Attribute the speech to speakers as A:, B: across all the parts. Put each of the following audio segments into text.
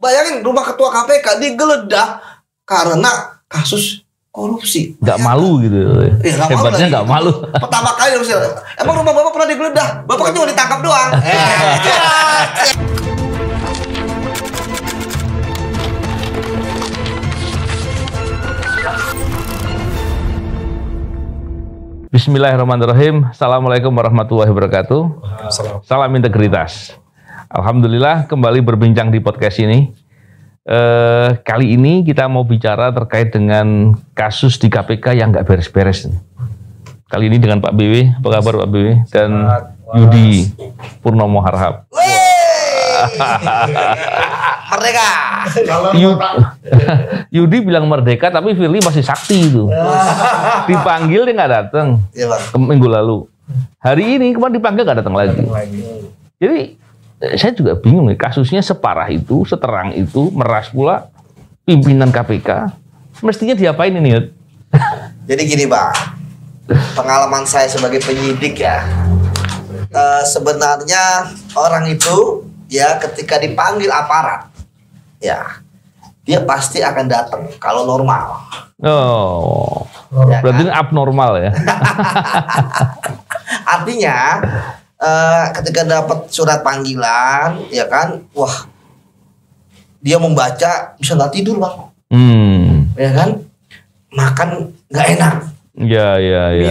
A: Bayangin rumah ketua KPK digeledah karena kasus korupsi.
B: Nggak malu gitu. Hebatnya nggak malu.
A: Pertama kali harusnya. Emang rumah bapak pernah digeledah? Bapak kan cuma ditangkap doang.
B: Bismillahirrahmanirrahim. Assalamualaikum warahmatullahi wabarakatuh. Salam integritas. Alhamdulillah kembali berbincang di podcast ini. Kali ini kita mau bicara terkait dengan kasus di KPK yang nggak beres-beres. Kali ini dengan Pak BW. Apa kabar Pak BW? Dan Yudi Purnomo Harhab.
A: Merdeka.
B: Yudi bilang merdeka, tapi Firly masih sakti itu. Dipanggil dia nggak datang.
A: Iya, Bang.
B: Minggu lalu. Hari ini kemarin dipanggil nggak datang lagi. Jadi saya juga bingung nih, kasusnya separah itu, seterang itu, meras pula pimpinan KPK. Mestinya diapain ini, Yud?
A: Jadi gini, Bang. Pengalaman saya sebagai penyidik ya. Sebenarnya orang itu ya ketika dipanggil aparat, ya dia pasti akan datang kalau normal.
B: Oh,
A: ya
B: berarti
A: kan?
B: ini abnormal ya?
A: Artinya ketika dapat surat panggilan, ya kan, wah dia membaca bisa nggak tidur, Bang, ya kan, makan nggak enak,
B: ya.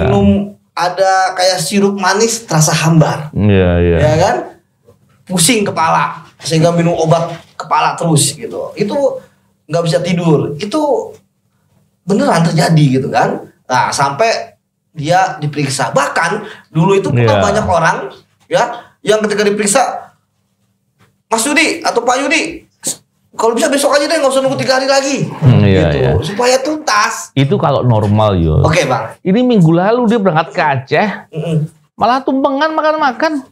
A: minum ada kayak sirup manis terasa hambar, ya kan, pusing kepala sehingga minum obat kepala terus gitu, itu nggak bisa tidur, itu beneran terjadi gitu kan. Nah sampai dia diperiksa, bahkan dulu itu pernah banyak orang ya yang ketika diperiksa, Mas Yudi atau Pak Yudi, kalau bisa besok aja deh, nggak usah nunggu 3 hari lagi, gitu, supaya tuntas.
B: Itu kalau normal, Yo.
A: Oke, Bang.
B: Ini minggu lalu dia berangkat ke Aceh, malah tumpengan makan-makan.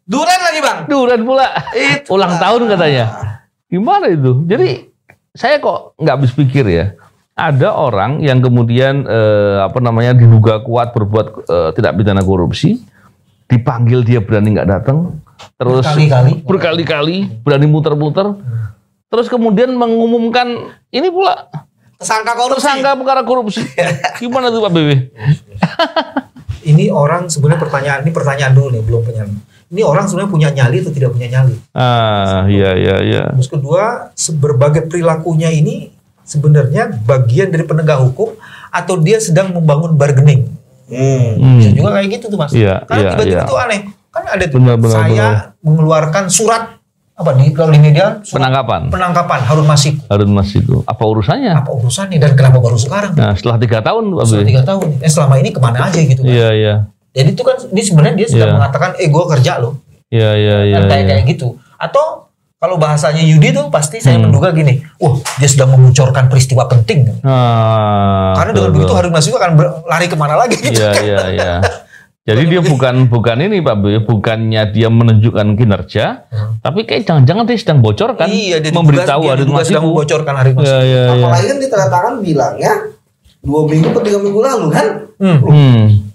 A: Duren lagi, Bang.
B: Duren pula. Ulang tahun katanya. Gimana itu? Jadi saya kok nggak habis pikir ya. Ada orang yang kemudian diduga kuat berbuat tidak pidana korupsi, dipanggil dia berani nggak datang, terus berkali-kali berani muter-muter, terus kemudian mengumumkan ini pula tersangka perkara korupsi. Gimana tuh Pak BW?
C: Ini orang sebenarnya pertanyaan dulu nih, belum punya. Ini orang sebenarnya punya nyali atau tidak punya nyali?
B: Iya.
C: Terus kedua, berbagai perilakunya ini sebenarnya bagian dari penegak hukum atau dia sedang membangun bargaining. Bisa juga kayak gitu tuh, Mas. Karena tiba-tiba tuh aneh. Kan ada tuh saya mengeluarkan surat kalau di media penangkapan Harun Masiku.
B: Apa urusannya?
C: Dan kenapa baru sekarang?
B: Nah, setelah 3 tahun,
C: setelah 3 tahun. Selama ini kemana aja gitu kan?
B: Iya.
C: Jadi itu kan ini sebenarnya dia sedang mengatakan gue kerja loh.
B: Iya.
C: Kayak gitu. Atau kalau bahasanya Yudi tuh pasti saya menduga gini, dia sedang memunculkan peristiwa penting. Karena dengan begitu Harun Masiku akan lari kemana lagi gitu.
B: Iya. Jadi dia bukan ini Pak B, bukannya dia menunjukkan kinerja, tapi kayak jangan-jangan dia sedang bocorkan, memberitahu Harun Masiku.
C: Sedang membocorkan Harun Masiku.
A: Apalagi kan di tanda tangan bilangnya 2 minggu atau 3 minggu lalu kan?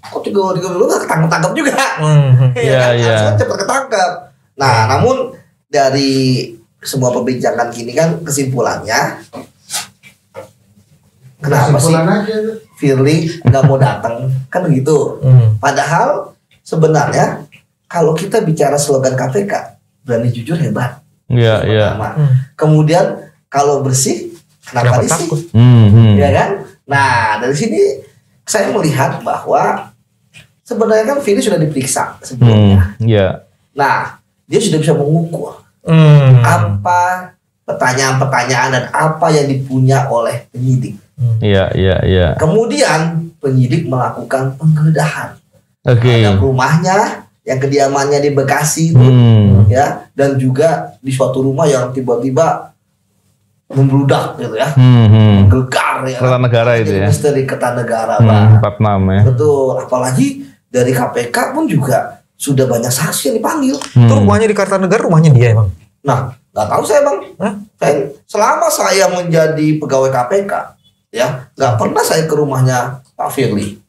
A: Kok 3 minggu lalu nggak ketangkep juga? Harusnya cepat ketangkep. Nah, namun dari semua perbincangan kini kan kesimpulannya, kenapa sih Firly nggak mau datang kan begitu? Padahal sebenarnya kalau kita bicara slogan KPK, berani jujur hebat.
B: Iya.
A: Kemudian kalau bersih kenapa
C: takut?
A: Ya kan? Nah dari sini saya melihat bahwa sebenarnya kan Firly sudah diperiksa sebelumnya. Nah dia sudah bisa mengukur apa pertanyaan-pertanyaan dan apa yang dipunya oleh penyidik.
B: Iya.
A: Kemudian penyidik melakukan penggeledahan terhadap rumahnya yang kediamannya di Bekasi itu, ya, dan juga di suatu rumah yang tiba-tiba membludak gitu ya, menggelegar ya.
B: Kertanegara itu ya.
A: Misteri Kertanegara, Pak.
B: 46 ya.
A: Betul. Apalagi dari KPK pun juga sudah banyak saksi yang dipanggil.
C: Itu rumahnya di Kertanegara, rumahnya dia emang.
A: Nah, nggak tahu saya, Bang. Selama saya menjadi pegawai KPK, ya nggak pernah saya ke rumahnya Pak Firly,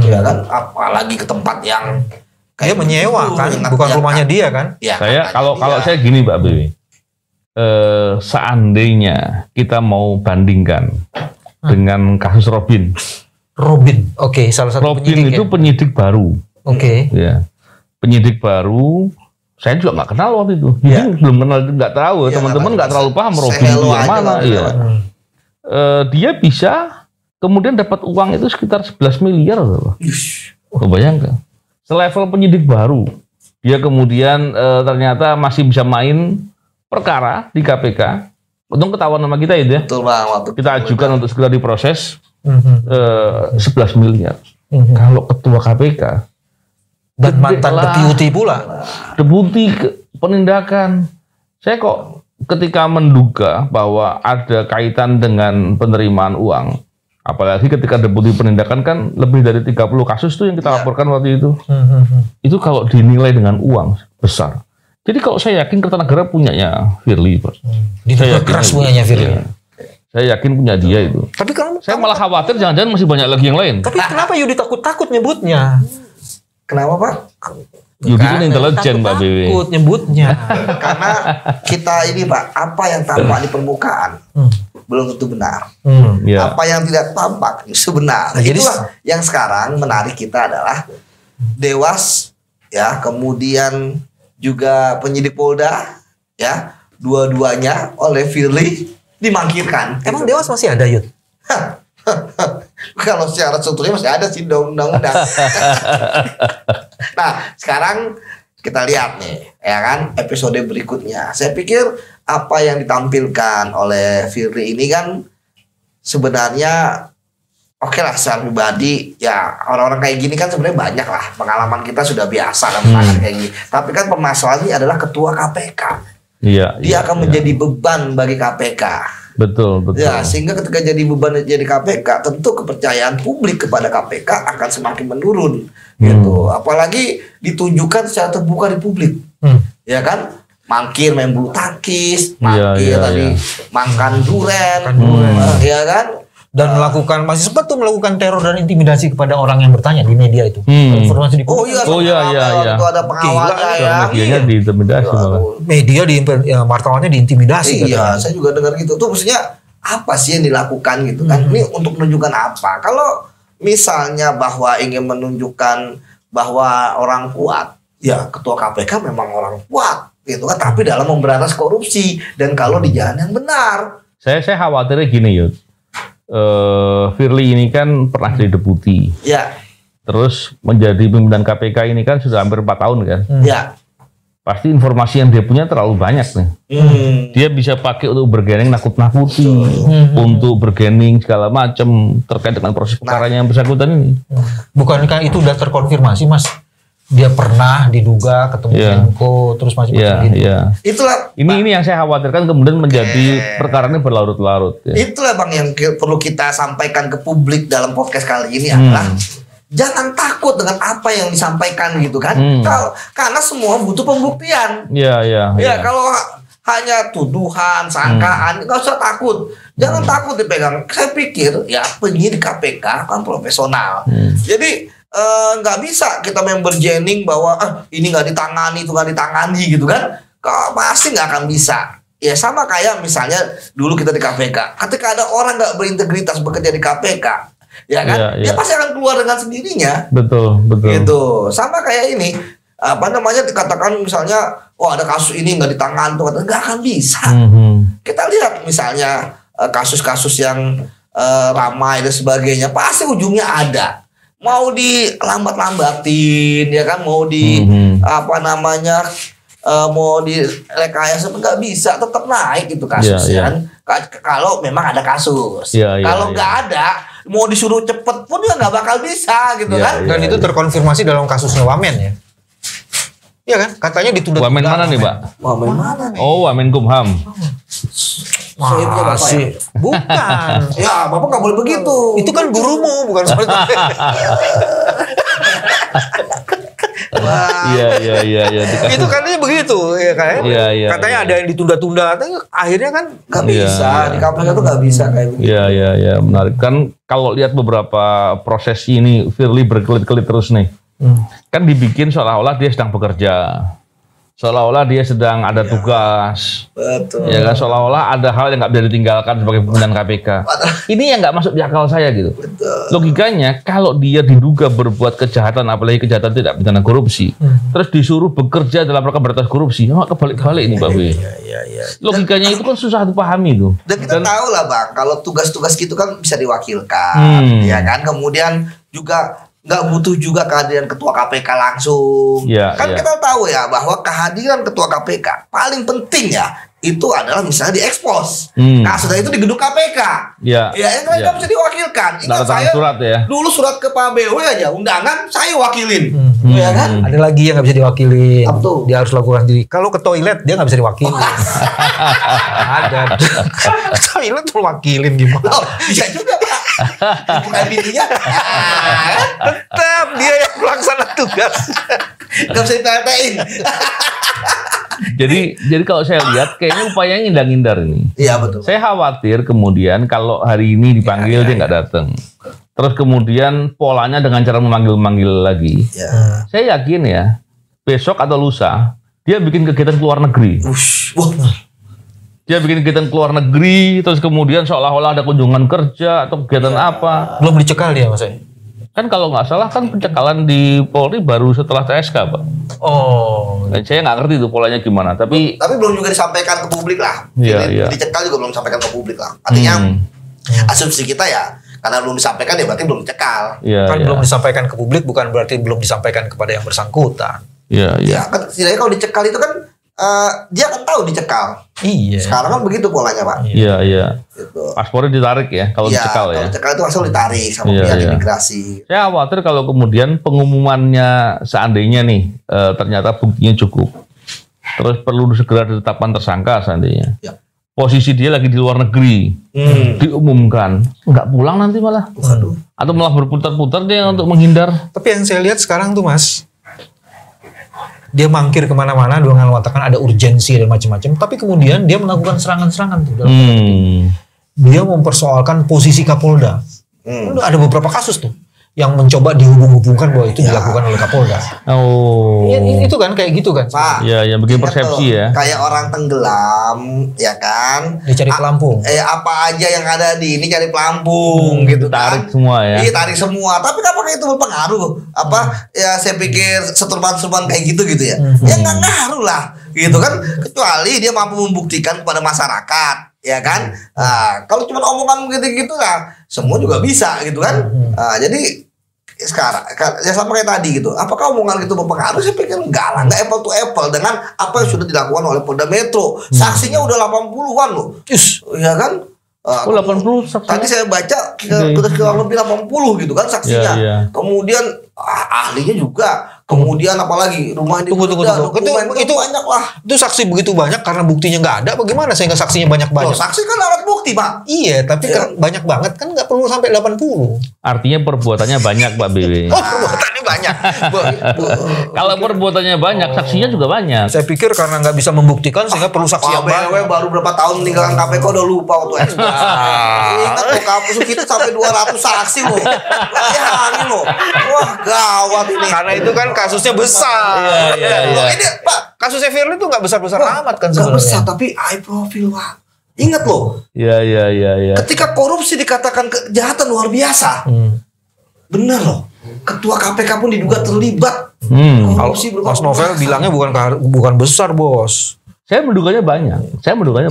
A: ya kan, apalagi ke tempat yang
C: kayak menyewa kan, bukan rumahnya dia kan?
A: Ya,
B: Saya kalau saya gini Mbak Bewi, seandainya kita mau bandingkan dengan kasus Robin.
C: Oke, salah satu
B: Robin itu penyidik baru.
C: Oke.
B: Ya, penyidik baru. Saya juga nggak kenal waktu itu. Belum kenal, nggak tahu. Teman-teman nggak terlalu paham Robin itu yang mana. Iya. Dia bisa kemudian dapat uang itu sekitar 11 miliar. Bayangkan. Selevel penyidik baru. Dia kemudian ternyata masih bisa main perkara di KPK. Untung ketahuan sama kita itu ya.
A: Betul Bang, waktu
B: kita ajukan untuk segera diproses 11 miliar. Kalau ketua KPK
C: dan mantan deputi pula.
B: Deputi penindakan. Saya kok ketika menduga bahwa ada kaitan dengan penerimaan uang. Apalagi ketika deputi penindakan kan lebih dari 30 kasus tuh yang kita laporkan waktu itu. Itu kalau dinilai dengan uang besar. Jadi kalau saya yakin Kertanegara punyanya Firly, Pak.
C: Saya keras punyanya Firly.
B: Saya yakin punya dia itu.
C: Tapi kalau
B: saya malah khawatir jangan-jangan masih banyak lagi yang lain.
C: Tapi kenapa Yudi takut-takut nyebutnya?
A: Kenapa Pak?
B: Yudi kan intelijen Pak BW.
C: Takut nyebutnya.
A: Karena kita ini Pak, apa yang tampak di permukaan belum tentu benar. Apa yang tidak tampak itu benar. Nah, itulah yang sekarang menarik kita adalah Dewas, ya, kemudian juga penyidik Polda, ya, dua-duanya oleh Firly dimangkirkan.
C: Emang gitu. Dewas masih ada, Yud?
A: Kalau secara strukturnya masih ada sih undang-undang. Nah, sekarang kita lihat nih, ya kan, episode berikutnya. Saya pikir apa yang ditampilkan oleh Firly ini kan sebenarnya oke lah, secara pribadi ya orang-orang kayak gini kan sebenarnya banyak lah, pengalaman kita sudah biasa dalam penanganan kayak gini. Tapi kan permasalahannya adalah ketua KPK. Dia akan menjadi beban bagi KPK.
B: Betul.
A: Ya, sehingga ketika jadi beban jadi KPK, tentu kepercayaan publik kepada KPK akan semakin menurun. Gitu. Apalagi ditunjukkan secara terbuka di publik. Ya kan? Mangkir main bulu tangkis, mangkir makan duren, ya kan?
C: Dan melakukan, masih sempat tuh melakukan teror dan intimidasi kepada orang yang bertanya di media itu. Informasi di publik.
A: Itu ada pengawalnya ya.
B: Medianya diintimidasi malah.
C: Media martawannya diintimidasi.
A: Iya, saya juga dengar gitu. Tuh maksudnya apa sih yang dilakukan gitu kan? Ini untuk menunjukkan apa? Kalau misalnya bahwa ingin menunjukkan bahwa orang kuat, ya ketua KPK memang orang kuat gitu kan, tapi dalam memberantas korupsi dan kalau di jalan yang benar.
B: Saya khawatirnya gini, Yud. Firly ini kan pernah jadi deputi.
A: Ya.
B: Terus menjadi pimpinan KPK ini kan sudah hampir 4 tahun kan.
A: Ya.
B: Pasti informasi yang dia punya terlalu banyak nih. Dia bisa pakai untuk bergening nakut-nakuti, untuk bergening segala macam terkait dengan proses perkaranya yang bersangkutan ini.
C: Bukankah itu sudah terkonfirmasi, Mas? Dia pernah diduga ketemu Menko terus macam-macam gitu.
A: Itulah
B: ini yang saya khawatirkan kemudian menjadi perkara ini berlarut-larut.
A: Itulah Bang yang perlu kita sampaikan ke publik dalam podcast kali ini adalah jangan takut dengan apa yang disampaikan gitu kan. Karena semua butuh pembuktian. Ya kalau hanya tuduhan, sangkaan, nggak usah takut. Jangan takut dipegang. Saya pikir ya penyidik KPK kan profesional. Jadi nggak bisa kita main bergening bahwa ini nggak ditangani, itu nggak ditangani gitu kan. Pasti nggak akan bisa. Ya sama kayak misalnya dulu kita di KPK. Ketika ada orang nggak berintegritas bekerja di KPK, ya kan, dia pasti akan keluar dengan sendirinya.
B: Betul.
A: Gitu. Sama kayak ini, apa namanya, dikatakan misalnya, ada kasus ini nggak ditangani, tuh nggak akan bisa. Kita lihat misalnya kasus-kasus yang ramai dan sebagainya, pasti ujungnya ada. Mau dilambat-lambatin, ya kan, mau di mau direkayasa nggak bisa, tetap naik itu kasusnya. Kalau memang ada kasus, kalau nggak ada, mau disuruh cepet pun ya nggak bakal bisa gitu kan.
C: Dan itu terkonfirmasi dalam kasusnya Wamen ya. Iya kan? Katanya ditunda.
B: Wamen mana nih, Pak?
A: Wamen mana nih?
B: Oh, Wamenkumham.
C: Masih bukan.
A: Ya, Bapak nggak boleh begitu.
C: Itu kan gurumu, bukan seperti itu.
B: Iya.
C: Itu katanya begitu, ya kan? Katanya ada yang ditunda-tunda, akhirnya kan
A: nggak bisa. Di KPK tuh nggak bisa kayak begitu.
B: Iya, menarik. Kan kalau lihat beberapa proses ini, Firly berkelit-kelit terus nih. Kan dibikin seolah-olah dia sedang bekerja. Seolah-olah dia sedang ada tugas.
A: Betul.
B: Ya kan, seolah-olah ada hal yang nggak bisa ditinggalkan sebagai pimpinan KPK. Ini yang nggak masuk di akal saya gitu.
A: Betul.
B: Logikanya kalau dia diduga berbuat kejahatan, apalagi kejahatan tidak pidana korupsi, terus disuruh bekerja dalam rangka memberantas korupsi, kebalik-balik ini Pak B. Logikanya itu kan susah dipahami tuh.
A: Dan kita tahu lah Bang, kalau tugas-tugas gitu kan bisa diwakilkan, ya kan. Kemudian juga nggak butuh juga kehadiran ketua KPK langsung. Kita tahu ya bahwa kehadiran ketua KPK paling penting ya itu adalah misalnya diekspos. Kasusnya itu di gedung KPK. Nggak bisa diwakilkan. Ingat saya
B: surat ya.
A: Dulu surat ke Pak BW aja undangan saya wakilin. Ya kan?
C: Ada lagi yang nggak bisa diwakilin.
A: Betul.
C: Dia harus lakukan sendiri. Kalau ke toilet dia nggak bisa diwakilin. Ada. Toilet tuh wakilin gimana?
A: Bisa juga Pak. Bukan pintunya.
C: Tetap dia yang pelaksana tugas.
A: Gak bisa ditanya-tanyain.
B: Jadi kalau saya lihat kayaknya upayanya ngindar-ngindar ini.
A: Iya betul.
B: Saya khawatir kemudian kalau hari ini dipanggil dia nggak datang. Terus kemudian polanya dengan cara memanggil-manggil lagi. Saya yakin ya besok atau lusa dia bikin kegiatan ke luar negeri. Dia bikin kegiatan ke luar negeri, terus kemudian seolah-olah ada kunjungan kerja atau kegiatan apa.
C: Belum dicekal dia Mas.
B: Kan kalau nggak salah kan pencekalan di Polri baru setelah TSK Pak. Dan saya nggak ngerti itu polanya gimana. Tapi
A: belum juga disampaikan ke publik lah. Dicekal juga belum disampaikan ke publik lah. Artinya asumsi kita ya, karena belum disampaikan ya berarti belum dicekal.
C: Belum disampaikan ke publik bukan berarti belum disampaikan kepada yang bersangkutan.
A: Kan setidaknya kalau dicekal itu kan dia kan tahu dicekal. Sekarang kan begitu polanya Pak.
B: Gitu. Paspornya ditarik ya kalau dicekal ya.
A: Kalau dicekal itu langsung ditarik sama pihak imigrasi.
B: Saya khawatir kalau kemudian pengumumannya seandainya nih ternyata buktinya cukup, terus perlu segera ditetapkan tersangka seandainya. Posisi dia lagi di luar negeri, diumumkan nggak pulang nanti malah, atau malah berputar-putar dia untuk menghindar.
C: Tapi yang saya lihat sekarang tuh Mas, dia mangkir kemana-mana dengan mengatakan ada urgensi dan macam-macam, tapi kemudian dia melakukan serangan-serangan tuh dalam dia mempersoalkan posisi Kapolda. Ada beberapa kasus tuh yang mencoba dihubung-hubungkan bahwa itu dilakukan oleh Kapolda. Itu kan kayak gitu kan.
A: Pak.
B: Yang bikin persepsi ya.
A: Kayak orang tenggelam, ya kan?
C: Dicari pelampung.
A: Apa aja yang ada di ini cari pelampung gitu kan.
B: Tarik semua ya.
A: Iya, tarik semua. Tapi apakah itu berpengaruh? Ya saya pikir seturban-seturban kayak gitu ya. Ya nggak ngaruh lah, gitu kan. Kecuali dia mampu membuktikan kepada masyarakat. Ya kan, kalau cuma omongan gitu-gitu lah, semua juga bisa gitu kan. Jadi sekarang ya sama kayak tadi gitu. Apakah omongan gitu berpengaruh? Saya pikir enggak lah, enggak apple to apple dengan apa yang sudah dilakukan oleh Polda Metro. Saksinya udah 80-an loh. Ya kan?
B: 80 saksinya.
A: Tadi saya baca kurang lebih 80 gitu kan saksinya. Kemudian ahlinya juga. Kemudian apalagi rumah di
C: tunggu. Itu banyak lah. Itu saksi begitu banyak karena buktinya nggak ada. Bagaimana sehingga saksinya banyak-banyak?
A: Saksi kan alat bukti Pak.
C: Iya, tapi kan banyak banget kan nggak perlu sampai 80.
B: Artinya perbuatannya banyak Pak BW.
C: Perbuatannya banyak.
B: Kalau perbuatannya banyak, saksinya juga banyak.
C: Saya pikir karena nggak bisa membuktikan sehingga perlu saksi yang banyak.
A: Baru berapa tahun meninggalkan KPK udah lupa waktu SD. Ingat loh kampus kita sampai 200 saksi loh. Bayangin loh. Wah gawat ini.
C: Karena itu kan kasusnya besar.
A: Ini Pak,
C: kasusnya Firly itu nggak besar-besar amat kan sebenarnya.
A: Nggak besar tapi high profile Pak. Ingat loh.
B: Iya.
A: Ketika korupsi dikatakan kejahatan luar biasa. Bener loh. Ketua KPK pun diduga terlibat.
C: Korupsi Mas Novel bilangnya bukan besar bos.
B: Saya menduganya banyak.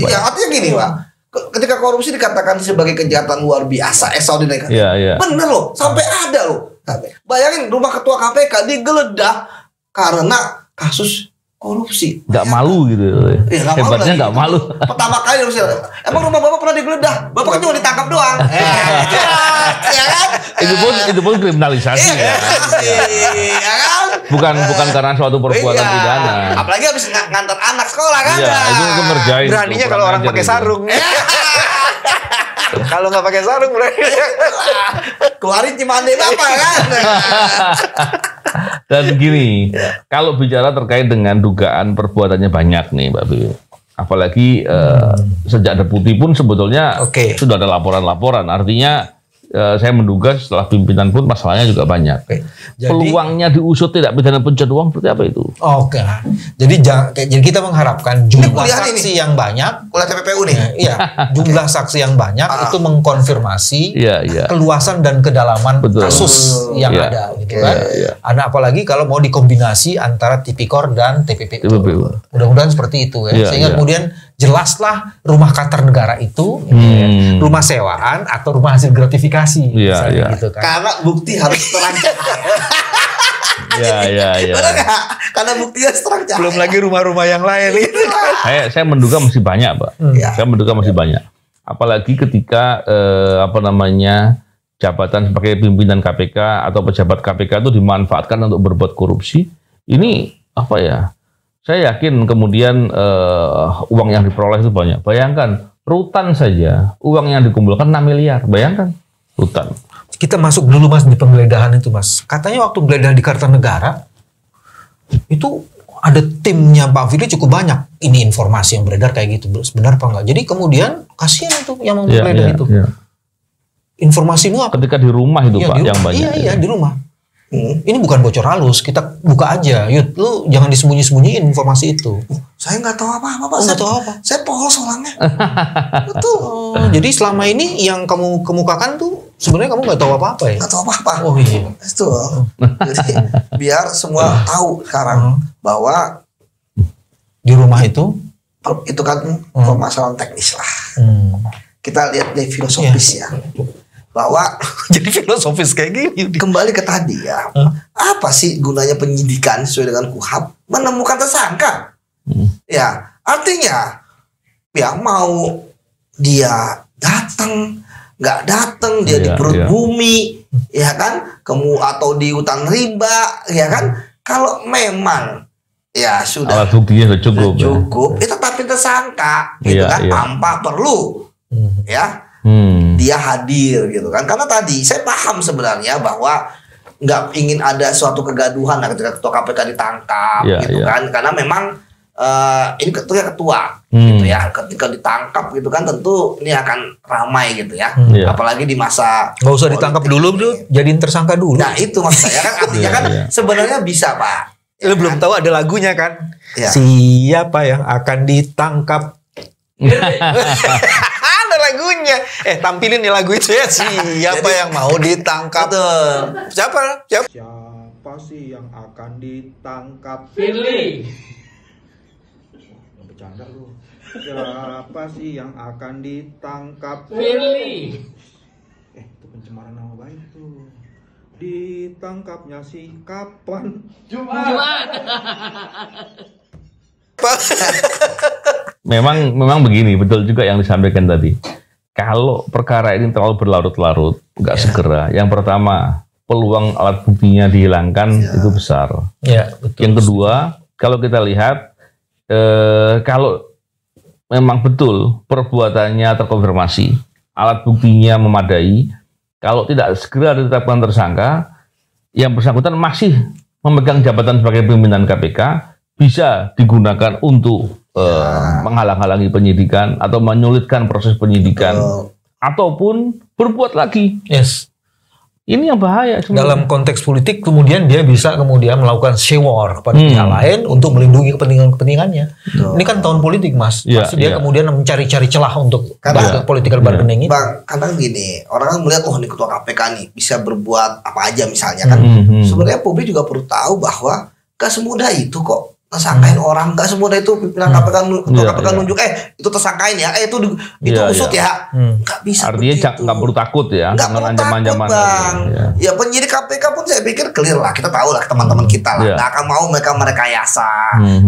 A: Iya, artinya gini Pak. Ketika korupsi dikatakan sebagai kejahatan luar biasa, extraordinary. Bener loh, sampai ada loh. Bayangin rumah ketua KPK digeledah karena kasus korupsi.
B: Nggak malu gitu. Hebatnya nggak malu.
A: Pertama kali harusnya. Emang rumah bapak pernah digeledah? Bapak cuma ditangkap doang. Ya kan?
B: Itu pun kriminalisasi ya. Bukan karena suatu perbuatan pidana.
A: Apalagi habis ngantar anak sekolah kan?
B: Iya, itu ngerjain.
C: Beraninya kalau orang pakai sarung. Kalau nggak pakai sarung berarti
A: keluarin cimande bapak kan.
B: Dan gini, kalau bicara terkait dengan dugaan perbuatannya banyak nih Mbak Bibi. Apalagi sejak deputi pun sebetulnya sudah ada laporan-laporan. Artinya saya menduga setelah pimpinan pun masalahnya juga banyak. Jadi, peluangnya diusut tidak pidana pencucian uang seperti apa itu?
C: Oke. Jadi kita mengharapkan jumlah saksi yang banyak,
A: kuliah TPPU nih.
C: Iya, jumlah saksi yang banyak itu mengkonfirmasi keluasan dan kedalaman kasus yang ada gitu kan. Ada apalagi kalau mau dikombinasi antara Tipikor dan TPPU. Mudah-mudahan seperti itu ya. Sehingga kemudian jelaslah rumah kantor negara itu rumah sewaan atau rumah hasil gratifikasi gitu kan.
A: Karena bukti harus terancam.
B: Iya.
A: Karena buktinya terancam.
C: Belum lagi rumah-rumah yang lain gitu kan.
B: Saya menduga masih banyak, Pak. Saya menduga masih banyak. Apalagi ketika jabatan sebagai pimpinan KPK atau pejabat KPK itu dimanfaatkan untuk berbuat korupsi. Ini apa ya? Saya yakin kemudian uang yang diperoleh itu banyak. Bayangkan, rutan saja, uang yang dikumpulkan 6 miliar. Bayangkan, rutan.
C: Kita masuk dulu Mas di penggeledahan itu Mas. Katanya waktu penggeledahan di Kartanegara, itu ada timnya Pak Firly cukup banyak. Ini informasi yang beredar kayak gitu. Benar apa enggak? Jadi kemudian kasihan itu yang menggeledah itu. Informasi itu apa?
B: Ketika di rumah itu Pak yang banyak.
C: Iya, di rumah. Ini bukan bocor halus, kita buka aja. Yud, lu jangan disembunyi-sembunyiin informasi itu.
A: Saya nggak tahu apa-apa, Pak.
C: Nggak tahu apa.
A: Saya polos orangnya. Betul.
C: Jadi selama ini yang kamu kemukakan tuh sebenarnya kamu nggak tahu apa-apa ya?
A: Nggak tahu apa-apa.
C: Oh iya.
A: Itu. Jadi biar semua tahu sekarang bahwa
C: di rumah itu
A: kan permasalahan teknis lah. Kita lihat dari filosofis ya. Bahwa
C: jadi filosofis kayak gini.
A: Kembali ke tadi ya. Apa sih gunanya penyidikan sesuai dengan KUHAP? Menemukan tersangka. Ya, artinya ya mau dia datang, nggak datang, dia di perut bumi, ya kan? Atau di hutan rimba, ya kan? Kalau memang ya sudah
B: alat buktinya sudah cukup,
A: ya tetapin tersangka, gitu kan? Tanpa perlu, ya. Dia hadir gitu kan, karena tadi saya paham sebenarnya bahwa nggak ingin ada suatu kegaduhan ketika ketua KPK ditangkap kan, karena memang ini ketua gitu ya, ketika ditangkap gitu kan tentu ini akan ramai gitu ya, apalagi di masa
C: nggak usah ditangkap dulu tuh, jadiin tersangka dulu.
A: Nah itu maksud saya kan, artinya kan sebenarnya bisa Pak.
C: Lu belum tahu ada lagunya kan? Siapa yang akan ditangkap? Ada lagunya. Tampilin nih lagu itu ya. Siapa yang mau ditangkap? Siapa sih yang akan ditangkap?
D: Firly.
C: Bercanda lu. Siapa sih yang akan ditangkap?
D: Firly.
C: Itu pencemaran nama baik tuh. Ditangkapnya sih kapan?
D: Jumat.
B: Memang begini, betul juga yang disampaikan tadi. Kalau perkara ini terlalu berlarut-larut, nggak segera. Yang pertama, peluang alat buktinya dihilangkan itu besar.
C: Betul.
B: Yang kedua, kalau kita lihat, kalau memang betul perbuatannya terkonfirmasi, alat buktinya memadai, kalau tidak segera ditetapkan tersangka, yang bersangkutan masih memegang jabatan sebagai pimpinan KPK, bisa digunakan untuk menghalang-halangi penyidikan atau menyulitkan proses penyidikan ataupun berbuat lagi. Ini yang bahaya sebenarnya.
C: Dalam konteks politik kemudian dia bisa melakukan shewar kepada pihak lain untuk melindungi kepentingannya. Ini kan tahun politik Mas. Pasti dia kemudian mencari-cari celah untuk political bargaining ini.
A: Bang, kadang gini, orang kan melihat ini ketua KPK nih bisa berbuat apa aja misalnya kan. Sebenarnya publik juga perlu tahu bahwa gak semudah itu kok tersangkain orang, gak semudah itu pimpinan KPK nunjuk itu tersangkain ya, itu usut ya, nggak bisa.
B: Artinya nggak perlu takut ya,
A: nggak perlu takut Bang. Ya penyidik KPK pun saya pikir clear lah, kita tahu lah teman-teman kita lah, nggak akan mau mereka merekayasa,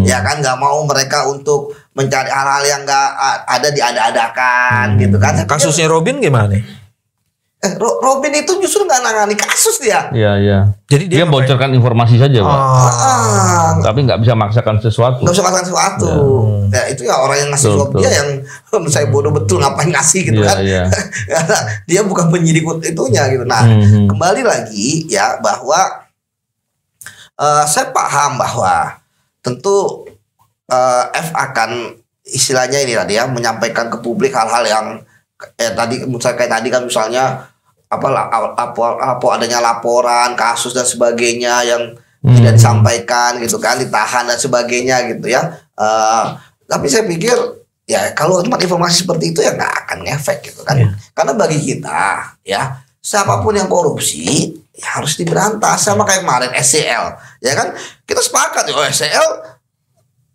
A: ya kan, nggak mau mereka untuk mencari hal-hal yang nggak ada diada-adakan gitu kan.
C: Kasusnya Robin gimana nih?
A: Robin itu justru nggak nangani kasus dia.
B: Iya. Jadi dia bocorkan informasi saja, Pak. Tapi nggak bisa maksakan sesuatu.
A: Nggak bisa maksakan sesuatu. Ya itu ya orang yang ngasih suap dia yang menurut saya bodoh betul, ngapain ngasih gitu kan? Karena dia bukan penyidik itunya gitu. Nah kembali lagi ya bahwa saya paham bahwa tentu F akan istilahnya ini tadi ya, menyampaikan ke publik hal-hal yang tadi kayak tadi kan misalnya apa adanya laporan, kasus dan sebagainya yang tidak disampaikan gitu kan, ditahan dan sebagainya gitu ya. Tapi saya pikir ya kalau tempat informasi seperti itu ya nggak akan ngefek gitu kan. Karena bagi kita ya siapapun yang korupsi ya harus diberantas, sama kayak kemarin SCL ya kan, kita sepakat ya SCL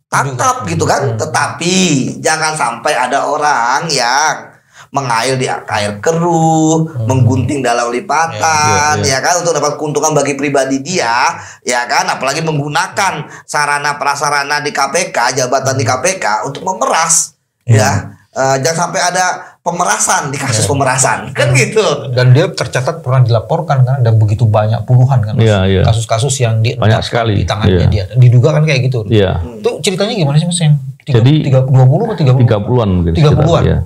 A: tangkap gitu kan. Tetapi jangan sampai ada orang yang mengair di air keruh, menggunting dalam lipatan, ya kan, untuk dapat keuntungan bagi pribadi dia, ya kan, apalagi menggunakan sarana prasarana di KPK, jabatan di KPK untuk memeras, ya. Jangan sampai ada pemerasan di kasus pemerasan, kan gitu.
C: Dan dia tercatat pernah dilaporkan kan, ada begitu banyak puluhan kan kasus-kasus yang
B: banyak sekali
C: di tangannya dia. Diduga kan kayak gitu. Itu ceritanya gimana sih Mas yang?
B: Jadi
C: 20 atau 30?
B: 30-an mungkin.
C: 30-an.
B: Ya.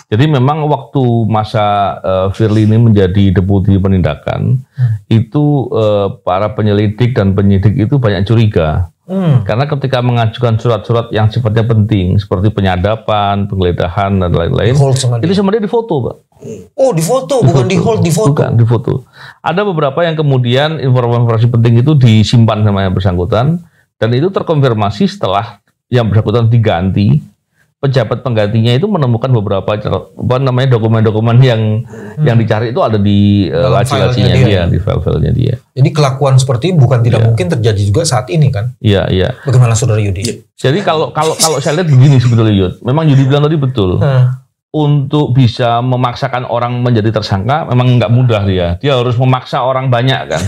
B: Jadi memang waktu masa Firly ini menjadi deputi penindakan, itu para penyelidik dan penyidik itu banyak curiga. Karena ketika mengajukan surat-surat yang sifatnya penting seperti penyadapan, penggeledahan dan lain-lain, itu sebenarnya difoto, Pak.
C: Oh, difoto, bukan di hold, difoto.
B: Bukan, difoto. Ada beberapa yang kemudian informasi penting itu disimpan sama yang bersangkutan, dan itu terkonfirmasi setelah yang bersangkutan diganti. Pejabat penggantinya itu menemukan beberapa dokumen-dokumen yang dicari itu ada di laci-lacinya dia, di file-filenya dia.
C: Jadi kelakuan seperti ini bukan tidak mungkin terjadi juga saat ini kan?
B: Iya, iya.
C: Bagaimana Saudara Yudi?
B: Jadi kalau saya lihat begini sebetulnya Yud, memang Yudi bilang tadi betul. Untuk bisa memaksakan orang menjadi tersangka memang nggak mudah dia. Dia harus memaksa orang banyak kan.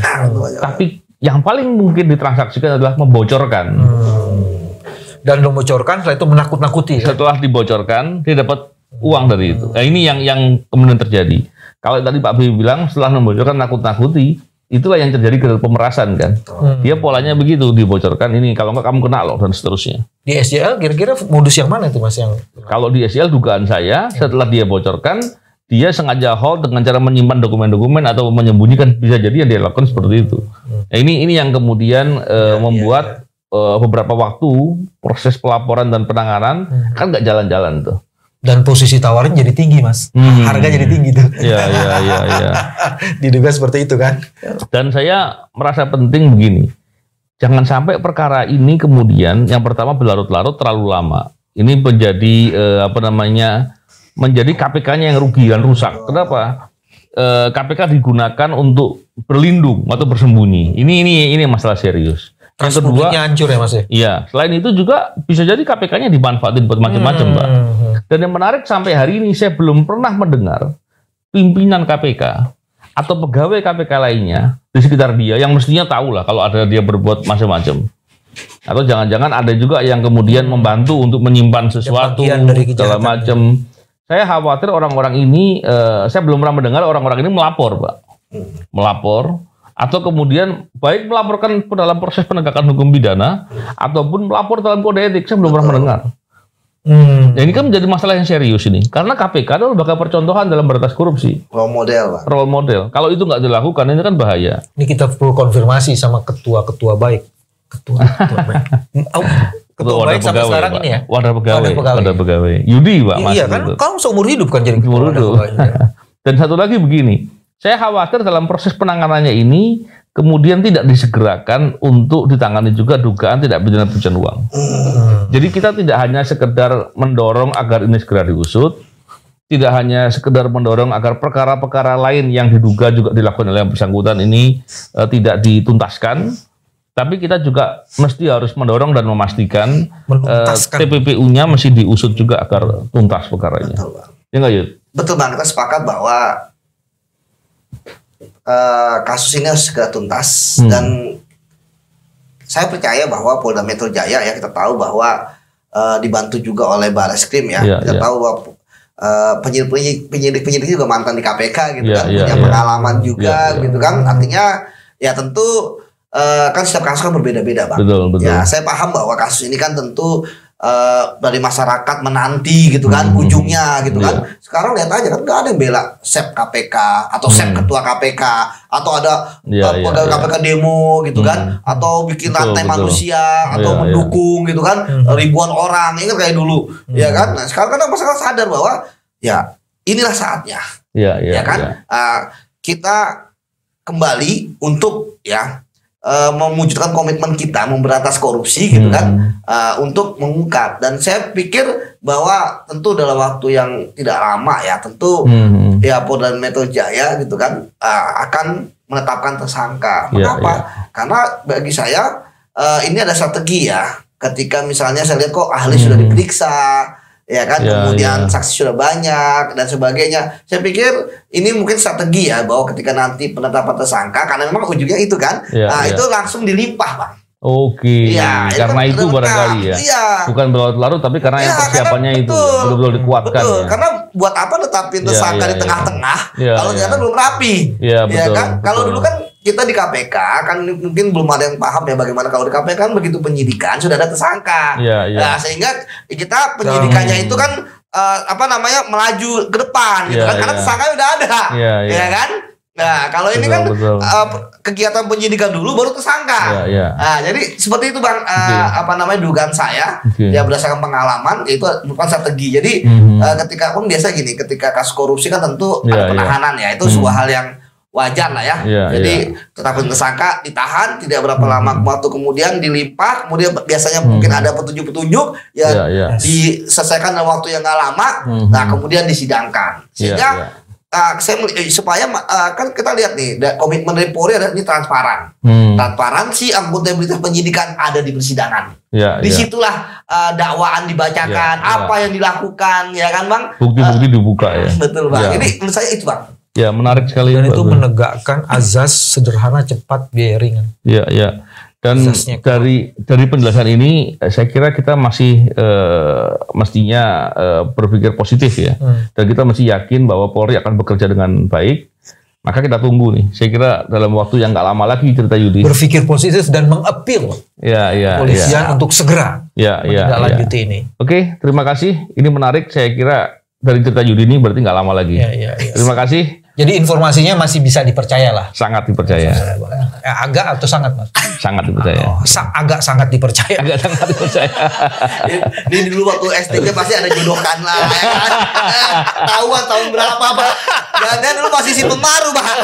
B: Tapi yang paling mungkin ditransaksikan adalah membocorkan.
C: Dan membocorkan, setelah itu menakut-nakuti.
B: Setelah dibocorkan, dia dapat uang dari itu. Nah, ini yang kemudian terjadi. Kalau tadi Pak Bibi bilang, setelah membocorkan, nakut-nakuti, itulah yang terjadi ke pemerasan kan. Dia polanya begitu, dibocorkan ini, kalau nggak kamu kena loh, dan seterusnya.
C: Di SJL kira-kira modus yang mana itu Mas?
B: Kalau di SJL dugaan saya, setelah dia bocorkan, dia sengaja hold dengan cara menyimpan dokumen-dokumen atau menyembunyikan, bisa jadi yang dia lakukan seperti itu. Nah, ini yang kemudian membuat beberapa waktu proses pelaporan dan penanganan kan nggak jalan-jalan tuh.
C: Dan posisi tawarin jadi tinggi Mas, harga jadi tinggi tuh.
B: Iya.
C: Diduga seperti itu kan.
B: Dan saya merasa penting begini, jangan sampai perkara ini kemudian yang pertama berlarut-larut terlalu lama. Ini menjadi menjadi KPK-nya yang rugi dan rusak. Kenapa? KPK digunakan untuk berlindung atau bersembunyi. Ini masalah serius. Yang kedua,
C: hancur ya Mas ya?
B: Iya, selain itu juga bisa jadi KPK-nya dimanfaatin buat macam-macam, Pak. Dan yang menarik sampai hari ini saya belum pernah mendengar pimpinan KPK atau pegawai KPK lainnya di sekitar dia yang mestinya tahu lah kalau ada dia berbuat macam-macam. Atau jangan-jangan ada juga yang kemudian membantu untuk menyimpan sesuatu segala macam. Saya khawatir orang-orang ini, saya belum pernah mendengar orang-orang ini melapor, Pak. Melapor. Atau kemudian baik melaporkan dalam proses penegakan hukum pidana ataupun melapor dalam kode etik, saya belum pernah mendengar. Nah, ini kan menjadi masalah yang serius ini, karena KPK adalah lembaga percontohan dalam berantas korupsi.
A: Role model, Pak.
B: Role model. Kalau itu nggak dilakukan, ini kan bahaya.
C: Ini kita perlu konfirmasi sama ketua-ketua baik. Ketua baik sampai sekarang ini ya.
B: Wadah pegawai. Yudi, Pak.
C: Iya kan, kamu seumur hidup kan jadi ketua wadah pegawai.
B: Dan satu lagi begini. Saya khawatir dalam proses penanganannya ini kemudian tidak disegerakan untuk ditangani juga dugaan tidak pidana pencucian uang. Jadi kita tidak hanya sekedar mendorong agar ini segera diusut, tidak hanya sekedar mendorong agar perkara-perkara lain yang diduga juga dilakukan oleh yang bersangkutan ini tidak dituntaskan, tapi kita juga mesti harus mendorong dan memastikan TPPU-nya mesti diusut juga agar tuntas perkaranya. Ya nggak, Yud?
A: Betul Bang, kita sepakat bahwa kasus ini harus segera tuntas dan saya percaya bahwa Polda Metro Jaya ya, kita tahu bahwa dibantu juga oleh Barreskrim ya, kita tahu bahwa penyidik juga mantan di KPK gitu kan, punya pengalaman juga gitu kan, artinya ya tentu kan setiap kasus kan berbeda-beda Bang.
B: Betul.
A: Ya saya paham bahwa kasus ini kan tentu dari masyarakat menanti gitu kan ujungnya gitu kan. Sekarang lihat aja kan nggak ada yang bela Sep KPK atau Sep ketua KPK atau ada pegawai KPK demo gitu kan, atau bikin rantai manusia atau mendukung gitu kan ribuan orang, ingat kayak dulu ya kan. Nah sekarang kan masyarakat sadar bahwa ya inilah saatnya ya kan. kita kembali untuk mewujudkan komitmen kita memberantas korupsi gitu kan, untuk mengungkap. Dan saya pikir bahwa tentu dalam waktu yang tidak lama ya, tentu ya Polda Metro Jaya gitu kan akan menetapkan tersangka. Mengapa? Karena bagi saya ini ada strategi ya. Ketika misalnya saya lihat kok ahli sudah diperiksa, ya kan, kemudian saksi sudah banyak dan sebagainya. Saya pikir ini mungkin strategi ya, bahwa ketika nanti penetapan tersangka, karena memang ujungnya itu kan, itu langsung dilimpah, Bang.
B: Oke, karena itu barangkali ya. Bukan berlarut-larut, tapi karena yang persiapannya itu betul-betul dikuatkan.
A: Betul, karena buat apa netapin tersangka di tengah-tengah kalau ternyata belum rapi. Ya kan? Kalau dulu kan kita di KPK kan mungkin belum ada yang paham ya bagaimana kalau di KPK kan begitu penyidikan sudah ada tersangka. Nah, sehingga kita penyidikannya itu kan melaju ke depan gitu kan, karena tersangka udah ada. Ya kan? Nah, kalau ini kan kegiatan penyidikan dulu baru tersangka. Nah, jadi seperti itu Bang, dugaan saya ya berdasarkan pengalaman itu bukan strategi. Jadi ketika pun biasa gini, ketika kasus korupsi kan tentu ada penahanan ya, itu sebuah hal yang wajar lah ya. Jadi tetapin tersangka, ditahan, tidak berapa lama waktu kemudian dilimpah, kemudian biasanya mungkin ada petunjuk-petunjuk diselesaikan dalam waktu yang nggak lama, nah kemudian disidangkan. Sehingga supaya kan kita lihat nih komitmen dari Polri adalah ini transparan. Transparansi akuntabilitas penyidikan ada di persidangan. Disitulah dakwaan dibacakan, apa yang dilakukan, ya kan Bang?
B: Bukti-bukti dibuka ya.
A: Betul Bang. Jadi menurut saya itu Bang.
B: Ya, menarik sekali.
C: Dan itu menegakkan azas sederhana, cepat, biaya ringan.
B: Ya. Dan dari penjelasan ini, saya kira kita masih mestinya berpikir positif ya. Dan kita masih yakin bahwa Polri akan bekerja dengan baik. Maka kita tunggu nih. Saya kira dalam waktu yang nggak lama lagi cerita Yudi.
C: Berpikir positif dan mengapil polisian untuk segera menindaklanjuti ini.
B: Oke, terima kasih. Ini menarik. Saya kira dari cerita Yudi ini berarti nggak lama lagi. Terima kasih.
C: Jadi informasinya masih bisa dipercaya lah.
B: Sangat dipercaya.
C: Agak atau sangat Mas?
B: Sangat dipercaya.
C: Agak sangat dipercaya.
B: Agak sangat dipercaya.
A: Ini dulu waktu SD pasti ada jodohkan lah ya kan. Tahuan tahun berapa Pak. Jangan dulu masih si pemaru Pak.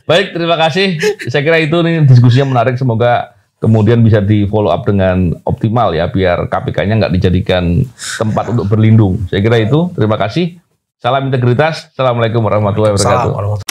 B: Baik, terima kasih. Saya kira itu nih diskusinya menarik. Semoga kemudian bisa di follow up dengan optimal ya, biar KPK-nya nggak dijadikan tempat untuk berlindung. Saya kira itu. Terima kasih. Salam integritas. Assalamualaikum warahmatullahi wabarakatuh.